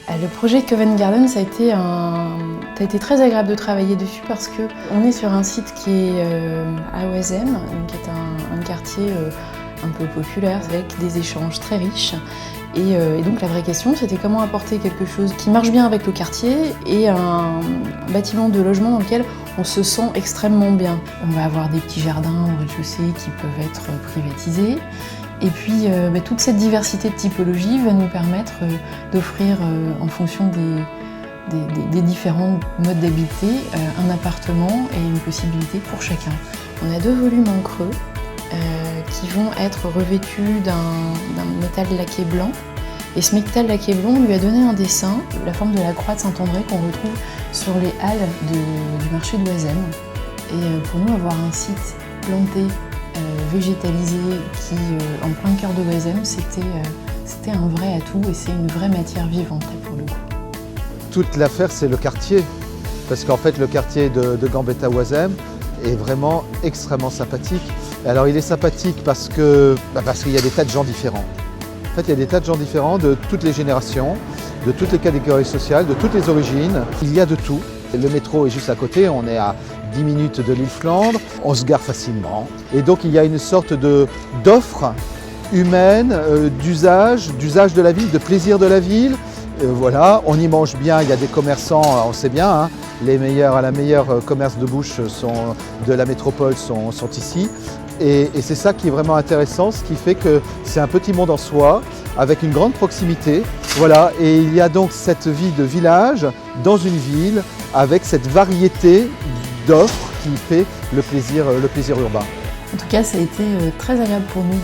Le projet Covent Garden, ça a été très agréable de travailler dessus parce qu'on est sur un site qui est à Oisem, qui est un quartier un peu populaire avec des échanges très riches. Et donc la vraie question, c'était comment apporter quelque chose qui marche bien avec le quartier et un bâtiment de logement dans lequel on se sent extrêmement bien. On va avoir des petits jardins au rez-de-chaussée qui peuvent être privatisés. Et puis toute cette diversité de typologies va nous permettre d'offrir, en fonction des différents modes d'habiter, un appartement et une possibilité pour chacun. On a 2 volumes en creux qui vont être revêtus d'un métal laqué blanc. Et ce métal laqué blanc lui a donné un dessin, la forme de la croix de Saint-André qu'on retrouve sur les halles du marché d'Oisem. Et pour nous, avoir un site planté, végétalisé, qui en plein cœur de Oisem, c'était un vrai atout et c'est une vraie matière vivante pour le coup. Toute l'affaire, c'est le quartier, parce qu'en fait le quartier de Gambetta-Oisem est vraiment extrêmement sympathique. Alors il est sympathique parce qu'il y a des tas de gens différents. En fait, il y a des tas de gens différents de toutes les générations, de toutes les catégories sociales, de toutes les origines. Il y a de tout. Le métro est juste à côté, on est à 10 minutes de l'île Flandre, on se gare facilement. Et donc il y a une sorte d'offre humaine, d'usage de la ville, de plaisir de la ville. Voilà, on y mange bien, il y a des commerçants, on sait bien, hein, les meilleurs commerces de bouche de la métropole sont ici. Et c'est ça qui est vraiment intéressant, ce qui fait que c'est un petit monde en soi, avec une grande proximité. Voilà, et il y a donc cette vie de village dans une ville, avec cette variété d'offres qui fait le plaisir urbain. En tout cas, ça a été très agréable pour nous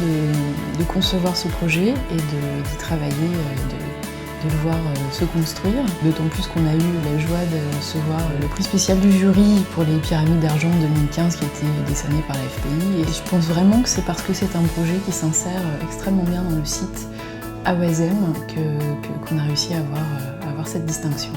de concevoir ce projet et d'y travailler, de le voir se construire. D'autant plus qu'on a eu la joie de recevoir le prix spécial du jury pour les pyramides d'argent 2015 qui a été décerné par la FPI. Et je pense vraiment que c'est parce que c'est un projet qui s'insère extrêmement bien dans le site à Oisem qu'on a réussi à avoir cette distinction.